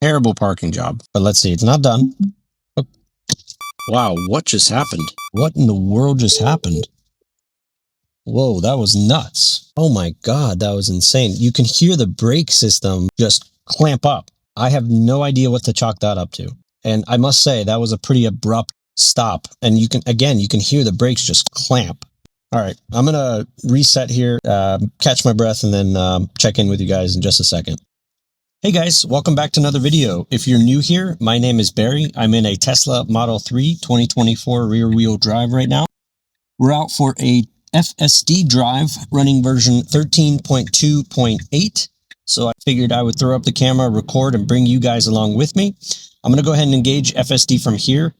Terrible parking job. But let's see, it's not done. Oh, wow, what just happened? What in the world just happened? Whoa, that was nuts. Oh my God, that was insane. You can hear the brake system just clamp up. I have no idea what to chalk that up to. And I must say, that was a pretty abrupt stop. And you can hear the brakes just clamp. All right, I'm going to reset here, catch my breath, and then check in with you guys in just a second. Hey guys, welcome back to another video. If you're new here, my name is Barry. I'm in a Tesla Model 3 2024 rear wheel drive right now. We're out for a FSD drive running version 13.2.8. So I figured I would throw up the camera, record, and bring you guys along with me. I'm going to go ahead and engage FSD from here.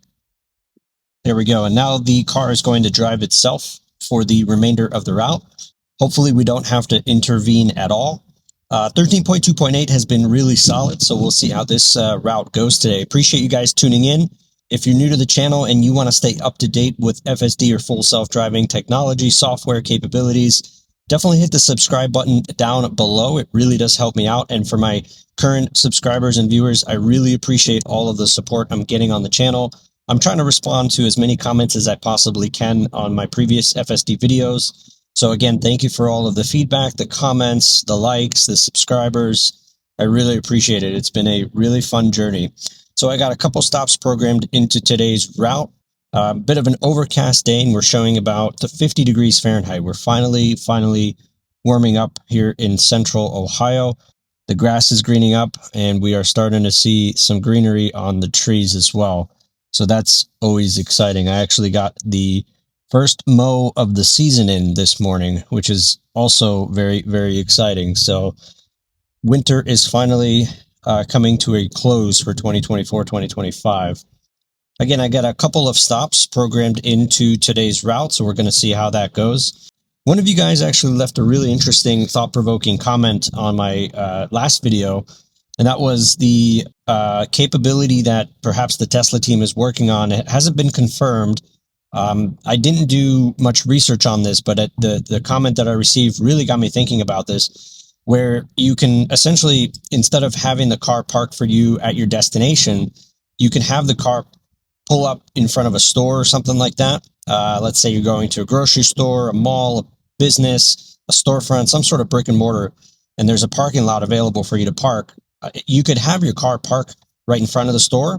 There we go. And now the car is going to drive itself for the remainder of the route. Hopefully we don't have to intervene at all. 13.2.8 has been really solid, so we'll see how this route goes today. Appreciate you guys tuning in. If you're new to the channel and you want to stay up to date with FSD or full self-driving technology, software capabilities, definitely hit the subscribe button down below. It really does help me out. And for my current subscribers and viewers, I really appreciate all of the support I'm getting on the channel. I'm trying to respond to as many comments as I possibly can on my previous FSD videos. So again, thank you for all of the feedback, the comments, the likes, the subscribers. I really appreciate it. It's been a really fun journey. So I got a couple stops programmed into today's route. A bit of an overcast day, and we're showing about 50 degrees Fahrenheit. We're finally warming up here in central Ohio. The grass is greening up, and we are starting to see some greenery on the trees as well. So that's always exciting. I actually got the first mow of the season in this morning, which is also very, very exciting. So winter is finally coming to a close for 2024-2025. Again, I got a couple of stops programmed into today's route, so we're going to see how that goes. One of you guys actually left a really interesting, thought-provoking comment on my last video, and that was the capability that perhaps the Tesla team is working on. It hasn't been confirmed. I didn't do much research on this, but the comment that I received really got me thinking about this, where you can essentially, instead of having the car parked for you at your destination, you can have the car pull up in front of a store or something like that. Let's say you're going to a grocery store, a mall, a business, a storefront, some sort of brick and mortar, and there's a parking lot available for you to park. You could have your car park right in front of the store.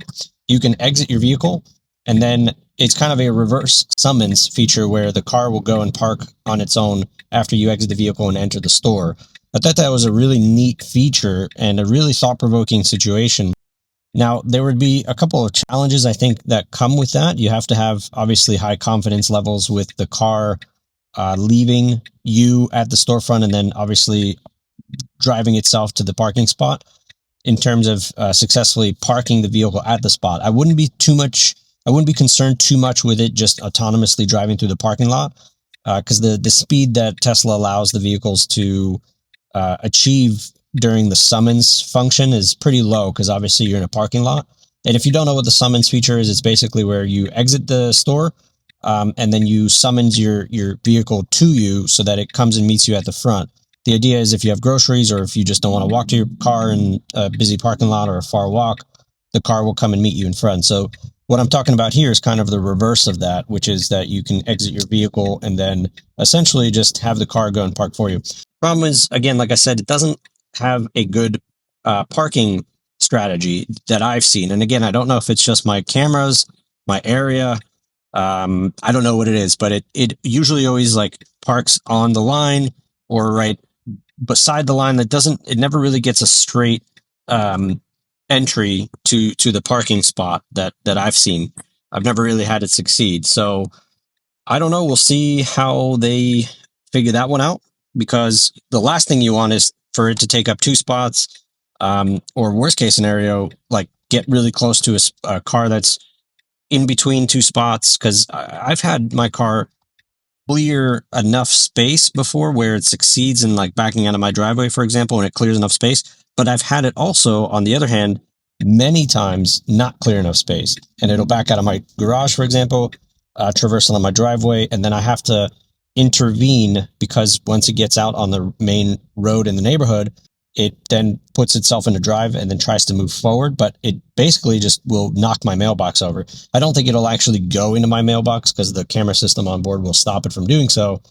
You can exit your vehicle, and then it's kind of a reverse summons feature where the car will go and park on its own after you exit the vehicle and enter the store. I thought that was a really neat feature and a really thought-provoking situation. Now, there would be a couple of challenges, I think, that come with that. You have to have, obviously, high confidence levels with the car leaving you at the storefront and then, obviously, driving itself to the parking spot in terms of successfully parking the vehicle at the spot. I wouldn't be concerned too much with it just autonomously driving through the parking lot because the speed that Tesla allows the vehicles to achieve during the summons function is pretty low because obviously you're in a parking lot. And if you don't know what the summons feature is, it's basically where you exit the store and then you summons your vehicle to you so that it comes and meets you at the front. The idea is if you have groceries or if you just don't want to walk to your car in a busy parking lot or a far walk, the car will come and meet you in front. So what I'm talking about here is kind of the reverse of that, which is that you can exit your vehicle and then essentially just have the car go and park for you. Problem is, again, like I said, it doesn't have a good parking strategy that I've seen. And again, I don't know if it's just my cameras, my area. I don't know what it is, but it usually always like parks on the line or right beside the line. It never really gets a straight entry to the parking spot that I've seen. I've never really had it succeed. So I don't know. We'll see how they figure that one out, because the last thing you want is for it to take up two spots, or worst case scenario, like get really close to a car that's in between two spots. Because I've had my car clear enough space before where it succeeds in like backing out of my driveway, for example, and it clears enough space. But I've had it also, on the other hand, many times not clear enough space, and it'll back out of my garage, for example, traverse on my driveway, and then I have to intervene because once it gets out on the main road in the neighborhood, it then puts itself into drive and then tries to move forward, but it basically just will knock my mailbox over. I don't think it'll actually go into my mailbox because the camera system on board will stop it from doing so,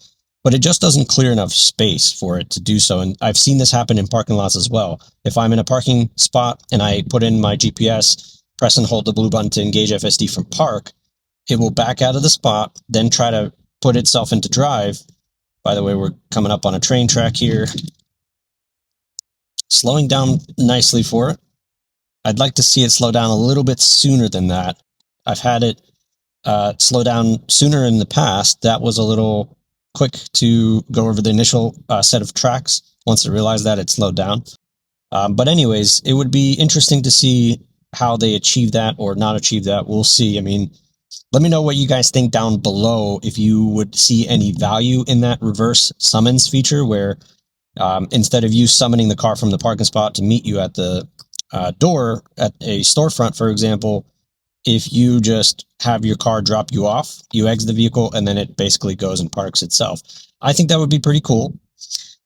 but it just doesn't clear enough space for it to do so. And I've seen this happen in parking lots as well. If I'm in a parking spot and I put in my GPS, press and hold the blue button to engage FSD from park, it will back out of the spot, then try to put itself into drive. By the way, we're coming up on a train track here. Slowing down nicely for it. I'd like to see it slow down a little bit sooner than that. I've had it slow down sooner in the past. That was a little quick to go over the initial set of tracks. Once it realized that, it slowed down. But anyways, it would be interesting to see how they achieve that or not achieve that. We'll see. I mean, let me know what you guys think down below, if you would see any value in that reverse summons feature where instead of you summoning the car from the parking spot to meet you at the door at a storefront, for example, if you just have your car drop you off, you exit the vehicle, and then it basically goes and parks itself. I think that would be pretty cool.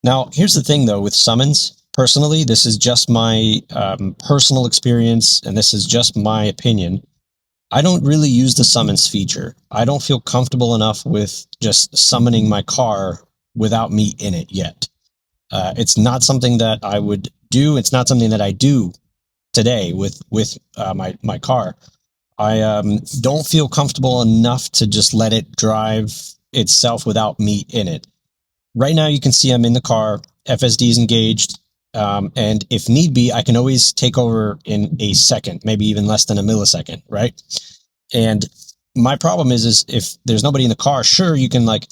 Now, here's the thing, though, with summons. Personally, this is just my personal experience, and this is just my opinion. I don't really use the summons feature. I don't feel comfortable enough with just summoning my car without me in it yet. It's not something that I would do. It's not something that I do today with my car. I don't feel comfortable enough to just let it drive itself without me in it. Right now, you can see I'm in the car. FSD is engaged. And if need be, I can always take over in a second, maybe even less than a millisecond, right? And my problem is if there's nobody in the car, sure, you can like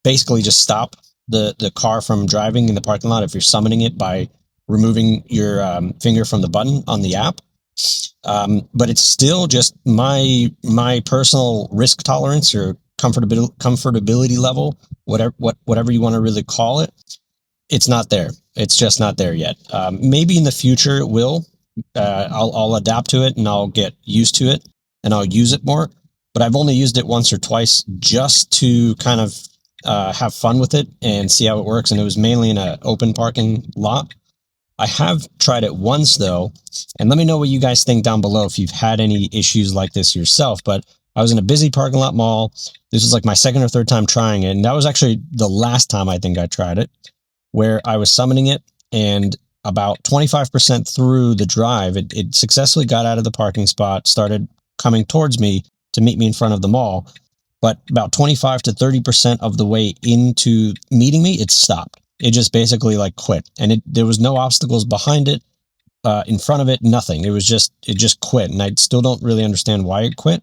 basically just stop the car from driving in the parking lot if you're summoning it by removing your finger from the button on the app. But it's still just my personal risk tolerance or comfortability level, whatever you want to really call it. It's not there. It's just not there yet. Maybe in the future it will. I'll adapt to it and I'll get used to it and I'll use it more. But I've only used it once or twice just to kind of have fun with it and see how it works. And it was mainly in an open parking lot. I have tried it once though, and let me know what you guys think down below if you've had any issues like this yourself. But I was in a busy parking lot mall. This was like my second or third time trying it, and that was actually the last time I think I tried it, where I was summoning it, and about 25% through the drive, it successfully got out of the parking spot, started coming towards me to meet me in front of the mall. But about 25 to 30% of the way into meeting me, it stopped. It just basically like quit, and there was no obstacles behind it, in front of it, nothing. It just quit, and I still don't really understand why it quit,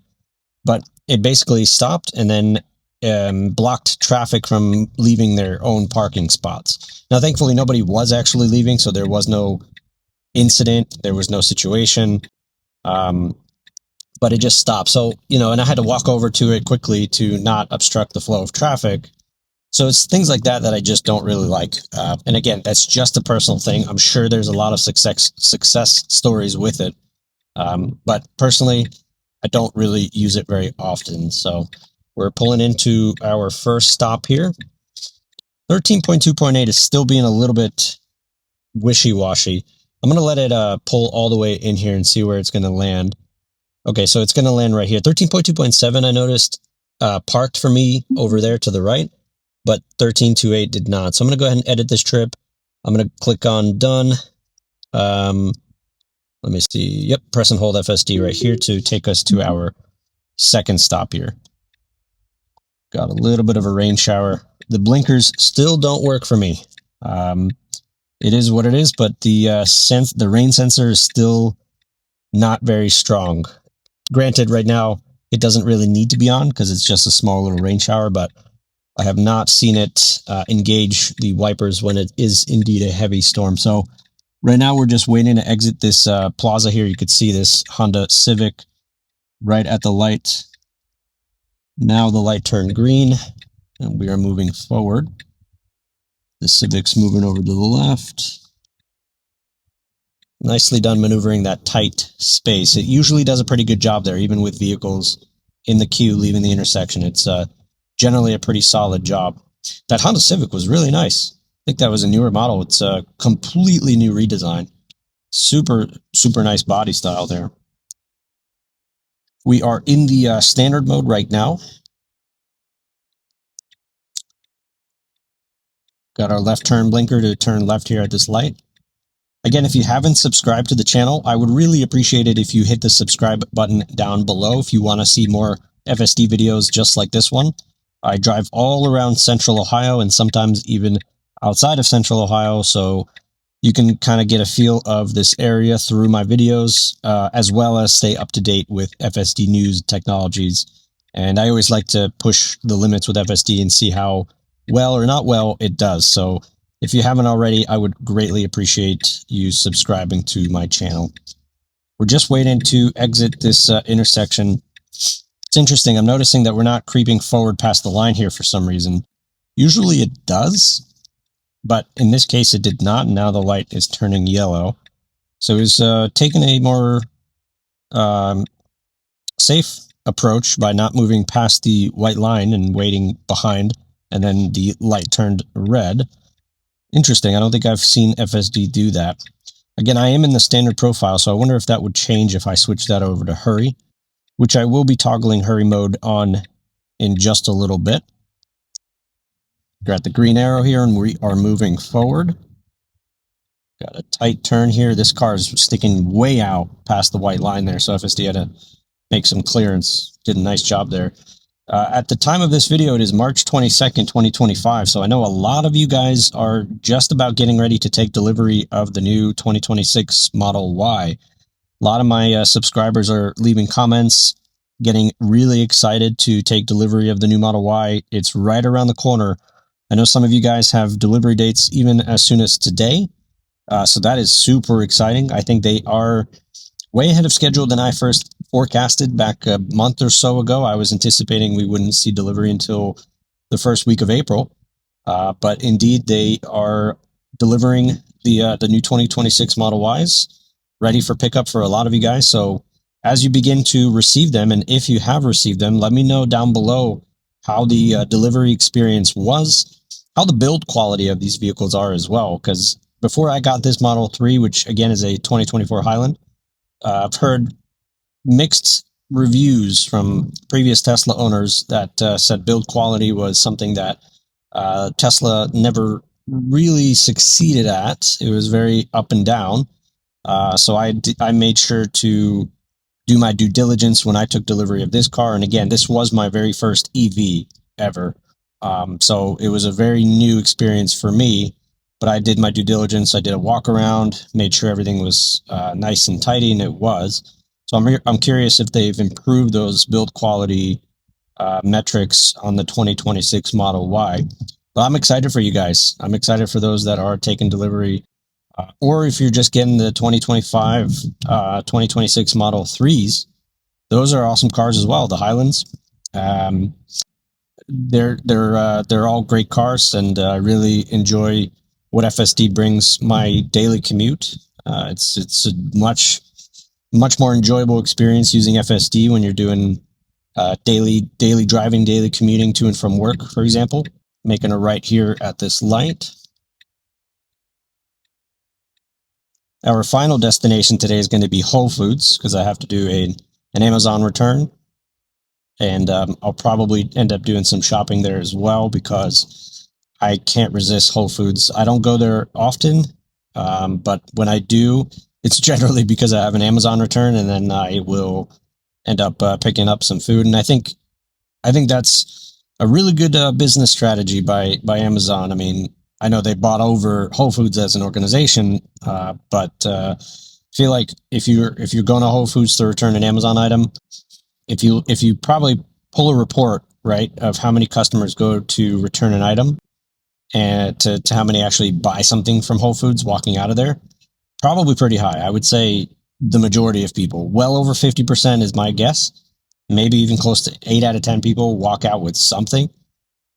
but it basically stopped and then blocked traffic from leaving their own parking spots. Now, thankfully, nobody was actually leaving, so there was no incident, there was no situation, but it just stopped. So, and I had to walk over to it quickly to not obstruct the flow of traffic. So it's things like that I just don't really like. And again, that's just a personal thing. I'm sure there's a lot of success stories with it. But personally, I don't really use it very often. So we're pulling into our first stop here. 13.2.8 is still being a little bit wishy-washy. I'm going to let it pull all the way in here and see where it's going to land. Okay, so it's going to land right here. 13.2.7, I noticed, parked for me over there to the right, but 13.2.8 did not. So I'm going to go ahead and edit this trip. I'm going to click on done. Let me see. Yep, press and hold FSD right here to take us to our second stop here. Got a little bit of a rain shower. The blinkers still don't work for me. It is what it is, but the rain sensor is still not very strong. Granted, right now it doesn't really need to be on because it's just a small little rain shower, but I have not seen it engage the wipers when it is indeed a heavy storm. So right now we're just waiting to exit this plaza here. You could see this Honda Civic right at the light. Now the light turned green and we are moving forward. The Civic's moving over to the left. Nicely done maneuvering that tight space. It usually does a pretty good job there, even with vehicles in the queue leaving the intersection. It's generally a pretty solid job. That Honda Civic was really nice. think that was a newer model. It's a completely new redesign. Super, super nice body style there. We are in the standard mode right now. Got our left turn blinker to turn left here at this light. Again, if you haven't subscribed to the channel, I would really appreciate it if you hit the subscribe button down below if you want to see more FSD videos just like this one. I drive all around Central Ohio and sometimes even outside of Central Ohio, so you can kind of get a feel of this area through my videos, as well as stay up to date with FSD news technologies. And I always like to push the limits with FSD and see how well or not well it does. So if you haven't already, I would greatly appreciate you subscribing to my channel. We're just waiting to exit this intersection. It's interesting. I'm noticing that we're not creeping forward past the line here for some reason. Usually it does, but in this case it did not. Now the light is turning yellow. So it was taking a more safe approach by not moving past the white line and waiting behind, and then the light turned red. Interesting. I don't think I've seen FSD do that. Again, I am in the standard profile, so I wonder if that would change if I switch that over to hurry, which I will be toggling hurry mode on in just a little bit. We're at the green arrow here, and we are moving forward. Got a tight turn here. This car is sticking way out past the white line there, so FSD had to make some clearance. Did a nice job there. At the time of this video, it is March 22nd, 2025. So I know a lot of you guys are just about getting ready to take delivery of the new 2026 Model Y. A lot of my subscribers are leaving comments, getting really excited to take delivery of the new Model Y. It's right around the corner. I know some of you guys have delivery dates even as soon as today. So that is super exciting. I think they are way ahead of schedule than I first forecasted back a month or so ago. I was anticipating we wouldn't see delivery until the first week of April. But indeed, they are delivering the new 2026 Model Ys, ready for pickup for a lot of you guys. So as you begin to receive them, and if you have received them, let me know down below how the delivery experience was, how the build quality of these vehicles are as well. Because before I got this Model 3, which again is a 2024 Highland, I've heard mixed reviews from previous Tesla owners that said build quality was something that Tesla never really succeeded at. It was very up and down. So I made sure to do my due diligence when I took delivery of this car. And again, this was my very first EV ever. So it was a very new experience for me, but I did my due diligence. I did a walk around, made sure everything was nice and tidy, and it was. So I'm curious if they've improved those build quality metrics on the 2026 Model Y. But I'm excited for you guys. I'm excited for those that are taking delivery, or if you're just getting the 2025, 2026 Model 3s. Those are awesome cars as well. The Highlands. They're all great cars, and I really enjoy what FSD brings my daily commute. It's a much more enjoyable experience using FSD when you're doing daily driving, daily commuting to and from work, for example. Making a right here at this light. Our final destination today is going to be Whole Foods because I have to do an Amazon return. And I'll probably end up doing some shopping there as well because I can't resist Whole Foods. I don't go there often, but when I do, it's generally because I have an Amazon return, and then I will end up picking up some food. And I think that's a really good business strategy by Amazon. I mean, I know they bought over Whole Foods as an organization, but I feel like if you're going to Whole Foods to return an Amazon item, if you probably pull a report, right, of how many customers go to return an item and to how many actually buy something from Whole Foods walking out of there, probably pretty high. I would say the majority of people, well over 50% is my guess. Maybe even close to 8 out of 10 people walk out with something.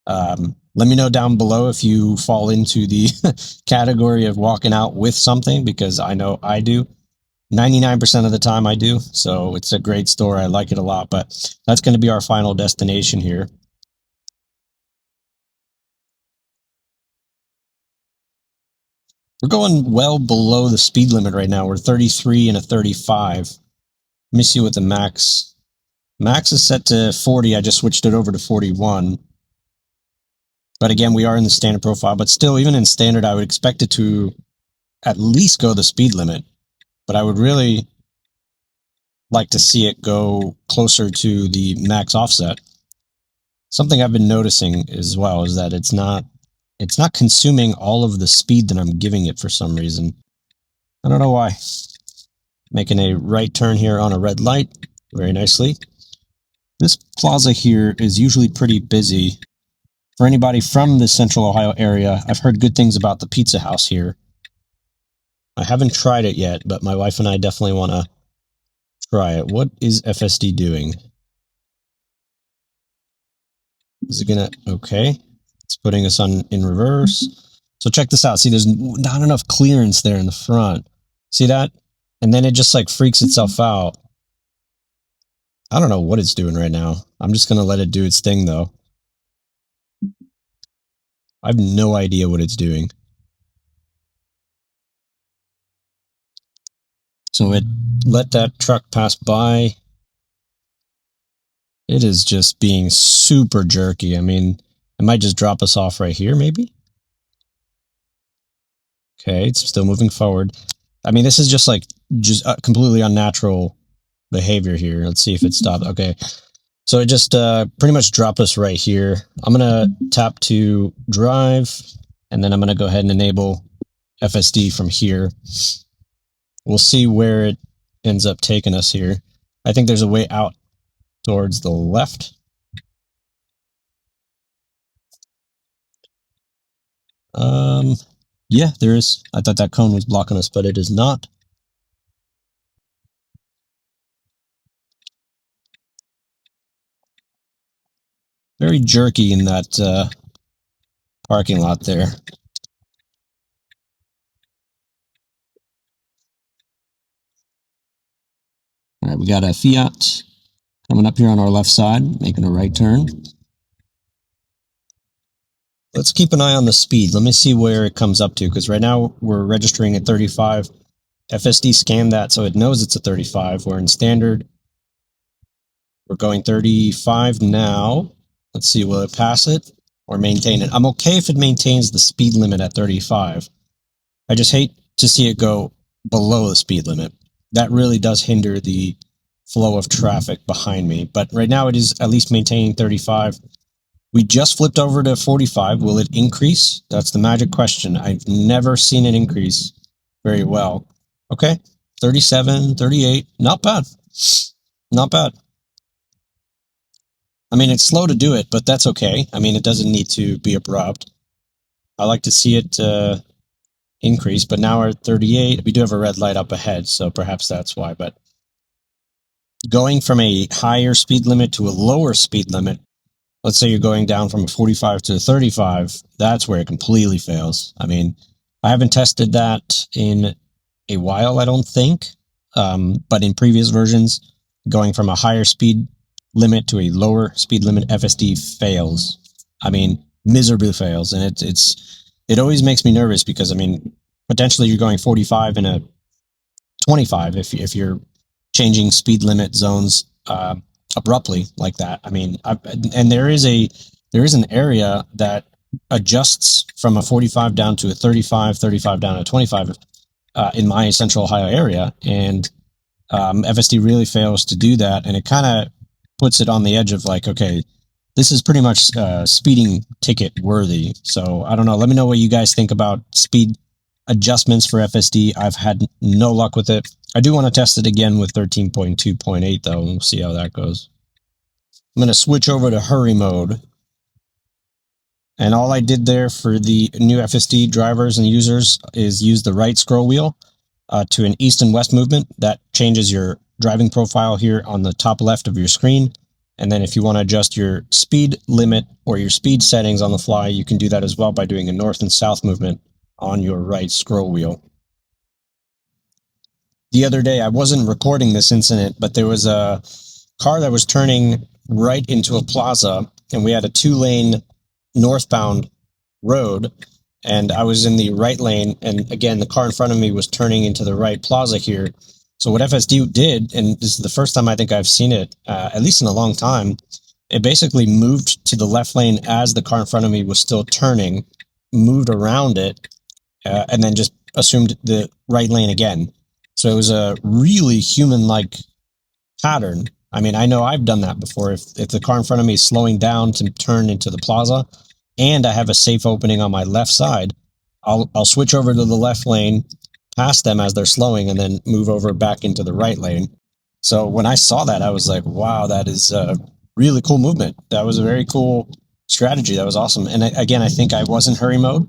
Let me know down below if you fall into the category of walking out with something, because I know I do. 99% of the time I do. So it's a great store. I like it a lot, but that's going to be our final destination here. We're going well below the speed limit right now. We're 33 and a 35. Let me see what the max. Max is set to 40. I just switched it over to 41. But again, we are in the standard profile. But still, even in standard, I would expect it to at least go the speed limit. But I would really like to see it go closer to the max offset. Something I've been noticing as well is that it's not consuming all of the speed that I'm giving it for some reason. I don't know why. Making a right turn here on a red light very nicely. This plaza here is usually pretty busy. For anybody from the Central Ohio area, I've heard good things about the pizza house here. I haven't tried it yet, but my wife and I definitely want to try it. What is FSD doing? Is it gonna, okay. It's putting us in reverse. So check this out. See, there's not enough clearance there in the front. See that? And then it just like freaks itself out. I don't know what it's doing right now. I'm just gonna let it do its thing though. I have no idea what it's doing. So it let that truck pass by. It is just being super jerky. I mean, it might just drop us off right here, maybe? Okay, it's still moving forward. I mean, this is just completely unnatural behavior here. Let's see if it stopped. Okay, so it just pretty much dropped us right here. I'm going to tap to drive, and then I'm going to go ahead and enable FSD from here. We'll see where it ends up taking us here. I think there's a way out towards the left. Yeah, there is. I thought that cone was blocking us, but it is not. Very jerky in that parking lot there. All right, we got a Fiat coming up here on our left side, making a right turn. Let's keep an eye on the speed. Let me see where it comes up to, because right now we're registering at 35. FSD scanned that, so it knows it's a 35. We're in standard. We're going 35 now. Let's see, will it pass it or maintain it? I'm okay if it maintains the speed limit at 35. I just hate to see it go below the speed limit. That really does hinder the flow of traffic behind me. But right now it is at least maintaining 35. We just flipped over to 45. Will it increase? That's the magic question. I've never seen it increase very well. Okay, 37, 38. Not bad. Not bad. I mean, it's slow to do it, but that's okay. I mean, it doesn't need to be abrupt. I like to see it increase, but now we're at 38. We do have a red light up ahead, so perhaps that's why. But going from a higher speed limit to a lower speed limit, let's say you're going down from a 45 to a 35, that's where it completely fails. I mean, I haven't tested that in a while, I don't think. But in previous versions, going from a higher speed limit to a lower speed limit, FSD fails. I mean, miserably fails. And it always makes me nervous because, I mean, potentially you're going 45 in a 25 if you're changing speed limit zones abruptly like that. I mean, and there is an area that adjusts from a 45 down to a 35, 35 down to a 25 in my Central Ohio area, and FSD really fails to do that, and it kind of puts it on the edge of like, okay, this is pretty much speeding ticket worthy. So I don't know. Let me know what you guys think about speed adjustments for FSD. I've had no luck with it. I do want to test it again with 13.2.8 though, and we'll see how that goes. I'm going to switch over to hurry mode. And all I did there for the new FSD drivers and users is use the right scroll wheel to an east and west movement. That changes your driving profile here on the top left of your screen. And then if you want to adjust your speed limit or your speed settings on the fly, you can do that as well by doing a north and south movement on your right scroll wheel. The other day, I wasn't recording this incident, but there was a car that was turning right into a plaza, and we had a 2-lane northbound road, and I was in the right lane, and again, the car in front of me was turning into the right plaza here. So what FSD did, and this is the first time I think I've seen it, at least in a long time, it basically moved to the left lane as the car in front of me was still turning, moved around it, and then just assumed the right lane again. So it was a really human-like pattern. I mean, I know I've done that before. If the car in front of me is slowing down to turn into the plaza, and I have a safe opening on my left side, I'll switch over to the left lane, pass them as they're slowing, and then move over back into the right lane. So when I saw that, I was like, wow, that is a really cool movement. That was a very cool strategy. That was awesome. And again, I think I was in hurry mode.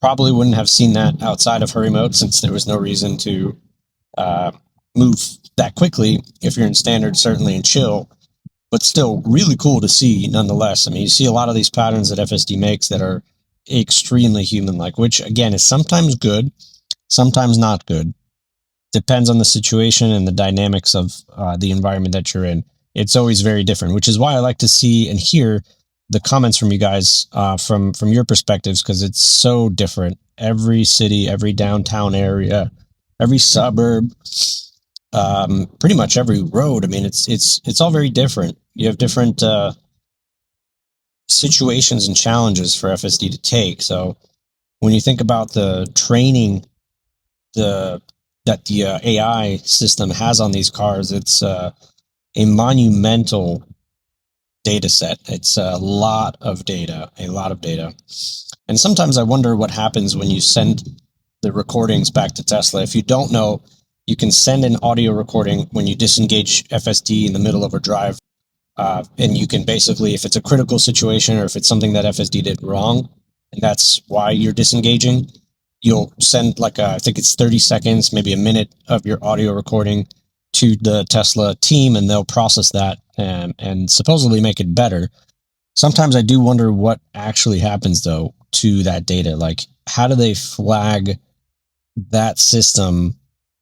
Probably wouldn't have seen that outside of hurry mode, since there was no reason to uh, move that quickly if you're in standard, certainly in chill, but still really cool to see nonetheless. I mean, you see a lot of these patterns that FSD makes that are extremely human-like, which again is sometimes good, sometimes not good. Depends on the situation and the dynamics of the environment that you're in. It's always very different, which is why I like to see and hear the comments from you guys from your perspectives, because it's so different. Every city, every downtown area, every suburb, pretty much every road. I mean, it's all very different. You have different situations and challenges for FSD to take. So when you think about the training the that the AI system has on these cars, it's a monumental data set. It's a lot of data, And sometimes I wonder what happens when you send the recordings back to Tesla. If you don't know, you can send an audio recording when you disengage FSD in the middle of a drive. And you can basically, if it's a critical situation or if it's something that FSD did wrong, and that's why you're disengaging, you'll send I think it's 30 seconds, maybe a minute of your audio recording to the Tesla team, and they'll process that and supposedly make it better. Sometimes I do wonder what actually happens, though, to that data. Like, how do they flag that system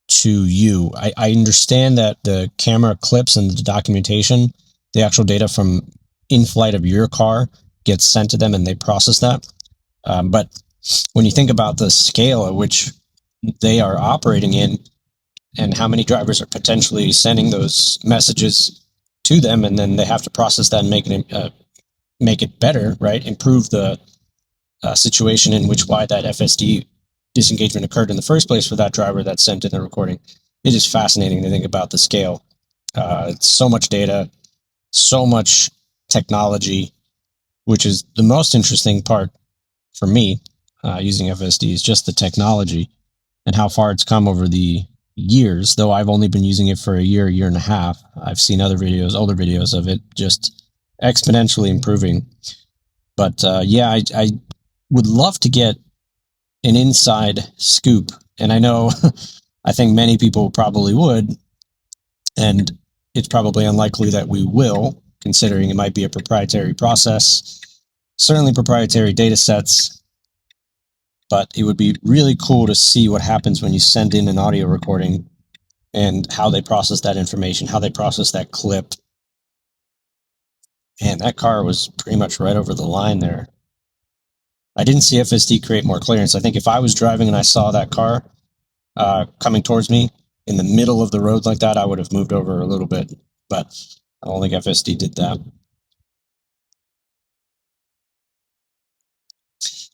to you? I understand that the camera clips and the documentation, the actual data from in flight of your car gets sent to them and they process that. But when you think about the scale at which they are operating in and how many drivers are potentially sending those messages to them, and then they have to process that and make it better, right? Improve the situation in which why that FSD disengagement occurred in the first place for that driver that sent in the recording. It is fascinating to think about the scale. It's so much data, so much technology, which is the most interesting part for me using FSD, is just the technology and how far it's come over the years. Though I've only been using it for a year and a half, I've seen older videos of it just exponentially improving. But yeah, I would love to get an inside scoop, and I know I think many people probably would, and it's probably unlikely that we will, considering it might be a proprietary process, certainly proprietary data sets. But it would be really cool to see what happens when you send in an audio recording and how they process that information, how they process that clip. And that car was pretty much right over the line there. I didn't see FSD create more clearance. I think if I was driving and I saw that car coming towards me in the middle of the road like that, I would have moved over a little bit. But I don't think FSD did that.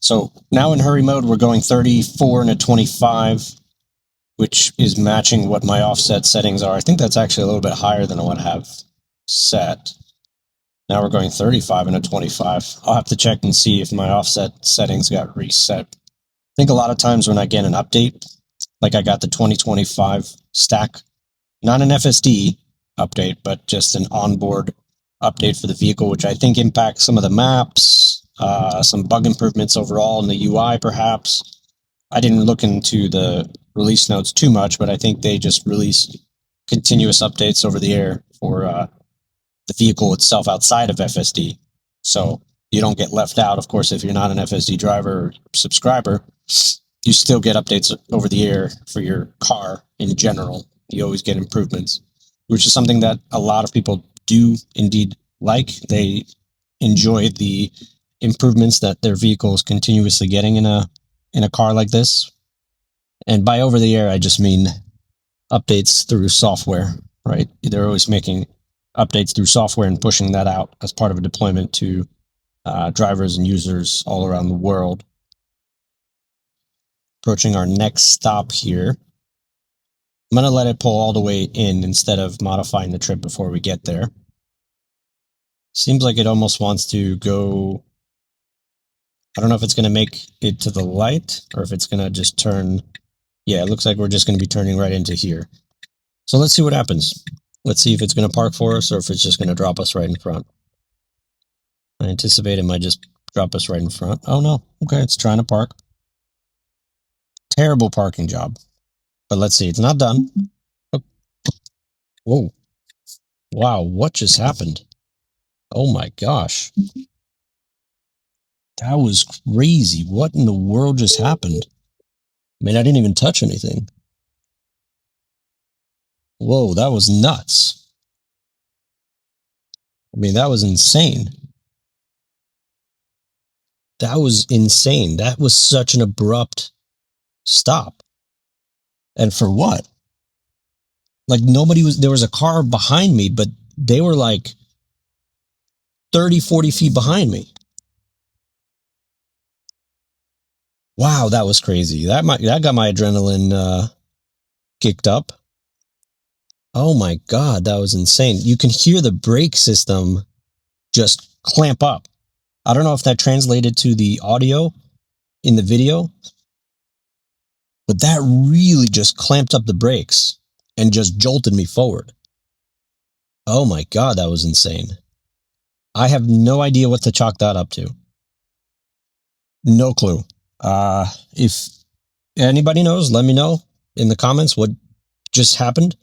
So now in hurry mode, we're going 34 and a 25, which is matching what my offset settings are. I think that's actually a little bit higher than what I have set. Now we're going 35 and a 25. I'll have to check and see if my offset settings got reset. I think a lot of times when I get an update, like I got the 2025 stack, not an FSD update, but just an onboard update for the vehicle, which I think impacts some of the maps, some bug improvements overall in the UI, perhaps. I didn't look into the release notes too much, but I think they just released continuous updates over the air for the vehicle itself outside of FSD. So you don't get left out. Of course, if you're not an FSD driver or subscriber, you still get updates over the air for your car in general. You always get improvements, which is something that a lot of people do indeed like. They enjoy the improvements that their vehicle is continuously getting in a car like this. And by over the air, I just mean updates through software, right? They're always making updates through software and pushing that out as part of a deployment to drivers and users all around the world. Approaching our next stop here. I'm going to let it pull all the way in instead of modifying the trip before we get there. Seems like it almost wants to go. I don't know if it's going to make it to the light or if it's going to just turn. Yeah, it looks like we're just going to be turning right into here. So let's see what happens. Let's see if it's going to park for us or if it's just going to drop us right in front. I anticipate it might just drop us right in front. Oh no. Okay, it's trying to park. Terrible parking job. But let's see. It's not done. Oh. Whoa. Wow, what just happened? Oh my gosh. That was crazy. What in the world just happened? I mean, I didn't even touch anything. Whoa, that was nuts. I mean, that was insane. That was insane. That was such an abrupt stop. And for what? Like nobody was, there was a car behind me, but they were like 30, 40 feet behind me. Wow, that was crazy. That got my adrenaline kicked up. Oh my God, that was insane. You can hear the brake system just clamp up. I don't know if that translated to the audio in the video, but that really just clamped up the brakes and just jolted me forward. Oh my God, that was insane. I have no idea what to chalk that up to. No clue. If anybody knows, let me know in the comments what just happened.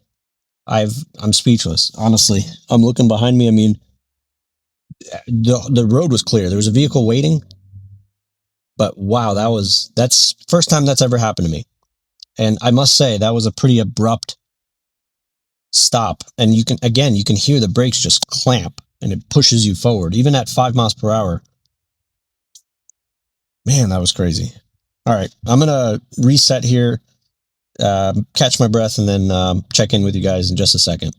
I'm speechless, honestly. I'm looking behind me. I mean, the road was clear. There was a vehicle waiting, but wow, that's first time that's ever happened to me. And I must say that was a pretty abrupt stop. And you can hear the brakes just clamp and it pushes you forward, even at 5 miles per hour. Man, that was crazy. All right, I'm gonna reset here, catch my breath, and then check in with you guys in just a second.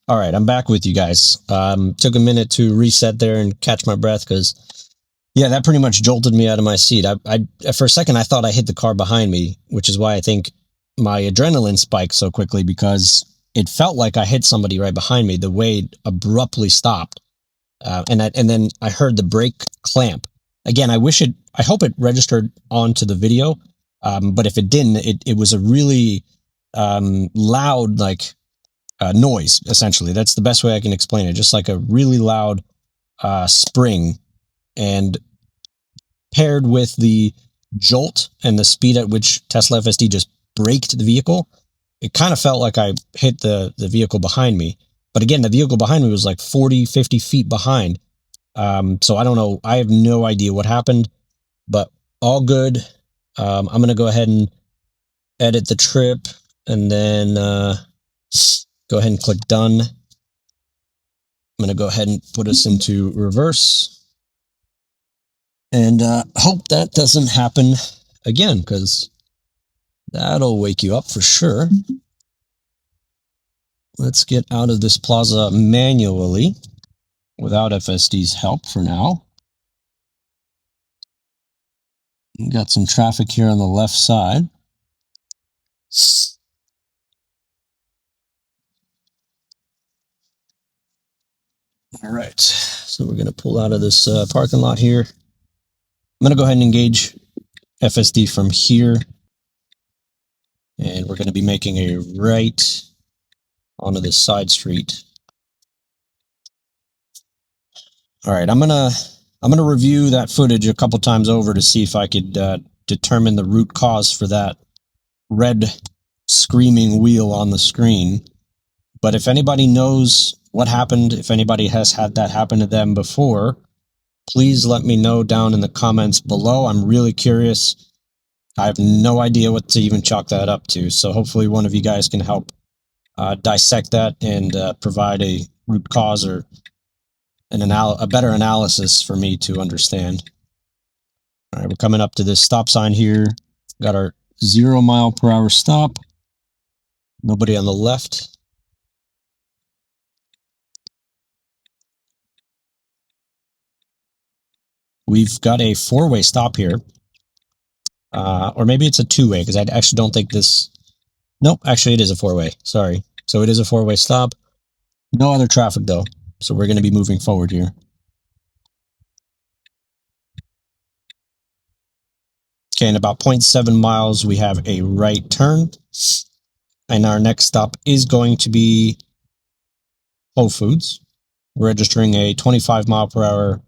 All right, I'm back with you guys. Took a minute to reset there and catch my breath because, yeah, that pretty much jolted me out of my seat. I for a second I thought I hit the car behind me, which is why I think my adrenaline spiked so quickly because it felt like I hit somebody right behind me. The way it abruptly stopped, and then I heard the brake clamp. Again, I hope it registered onto the video, but if it didn't, it was a really loud noise. Essentially, that's the best way I can explain it. Just like a really loud spring, and paired with the jolt and the speed at which Tesla FSD just braked the vehicle, it kind of felt like I hit the vehicle behind me. But again, the vehicle behind me was like 40, 50 feet behind. So I don't know. I have no idea what happened, but all good. I'm going to go ahead and edit the trip and then go ahead and click done. I'm going to go ahead and put us into reverse and hope that doesn't happen again, because that'll wake you up for sure. Let's get out of this plaza manually without FSD's help for now. Got some traffic here on the left side. All right, so we're going to pull out of this parking lot here. I'm going to go ahead and engage FSD from here. And we're going to be making a right onto this side street. All right, I'm gonna review that footage a couple times over to see if I could determine the root cause for that red screaming wheel on the screen. But if anybody knows what happened, if anybody has had that happen to them before, please let me know down in the comments below. I'm really curious. I have no idea what to even chalk that up to. So hopefully one of you guys can help dissect that and provide a root cause or a better analysis for me to understand. All right, we're coming up to this stop sign here. Got our 0 mile per hour stop. Nobody on the left. We've got a 4-way stop here. Or maybe it's a 2-way, because I actually don't think this... Nope, actually it is a 4-way. Sorry. So it is a 4-way stop. No other traffic, though. So we're going to be moving forward here. Okay, in about 0.7 miles, we have a right turn. And our next stop is going to be Whole Foods. We're registering a 25 mile per hour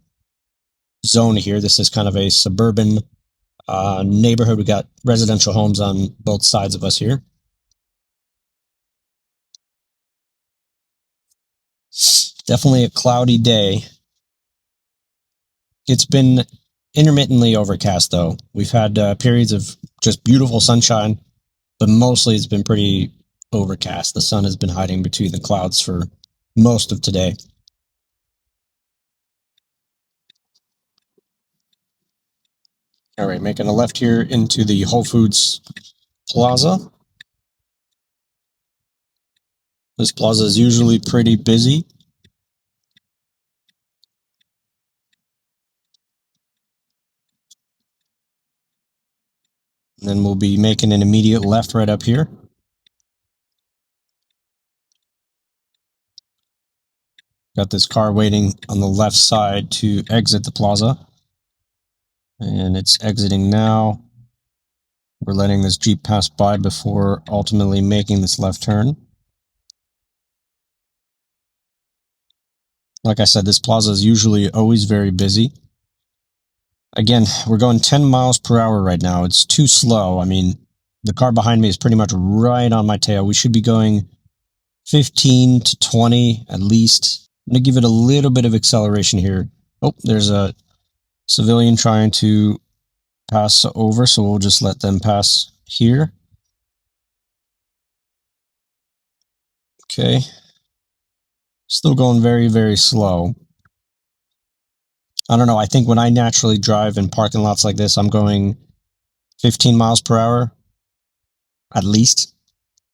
zone here. This is kind of a suburban neighborhood. We got residential homes on both sides of us here. Definitely a cloudy day. It's been intermittently overcast, though. We've had periods of just beautiful sunshine, but mostly it's been pretty overcast. The sun has been hiding between the clouds for most of today. All right, making a left here into the Whole Foods Plaza. This plaza is usually pretty busy. And then we'll be making an immediate left right up here. Got this car waiting on the left side to exit the plaza. And it's exiting now. We're letting this Jeep pass by before ultimately making this left turn. Like I said, this plaza is usually always very busy. Again, we're going 10 miles per hour right now. It's too slow. I mean, the car behind me is pretty much right on my tail. We should be going 15 to 20 at least. I'm going to give it a little bit of acceleration here. Oh, there's a civilian trying to pass over, so we'll just let them pass here. Okay. Still going very, very slow. I don't know. I think when I naturally drive in parking lots like this, I'm going 15 miles per hour at least.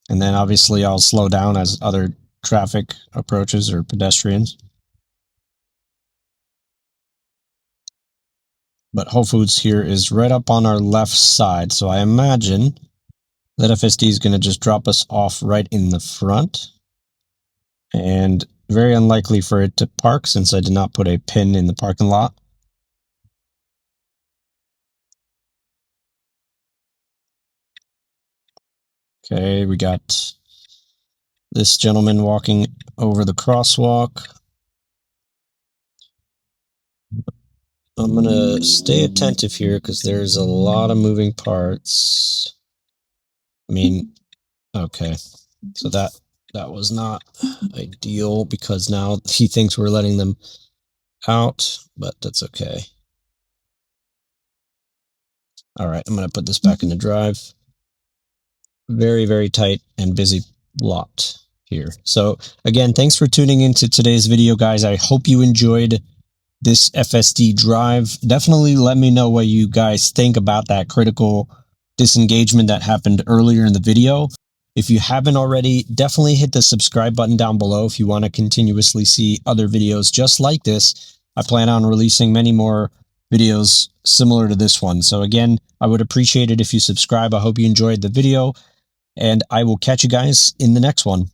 And then obviously I'll slow down as other traffic approaches or pedestrians. But Whole Foods here is right up on our left side. So I imagine that FSD is going to just drop us off right in the front. And very unlikely for it to park since I did not put a pin in the parking lot. Okay, we got this gentleman walking over the crosswalk. I'm going to stay attentive here because there's a lot of moving parts. I mean, okay. So that was not ideal because now he thinks we're letting them out, but that's okay. All right, I'm going to put this back in the drive. Very, very tight and busy lot here. So again, thanks for tuning into today's video, guys. I hope you enjoyed this FSD drive. Definitely let me know what you guys think about that critical disengagement that happened earlier in the video. If you haven't already, definitely hit the subscribe button down below if you want to continuously see other videos just like this. I plan on releasing many more videos similar to this one. So again, I would appreciate it if you subscribe. I hope you enjoyed the video, and I will catch you guys in the next one.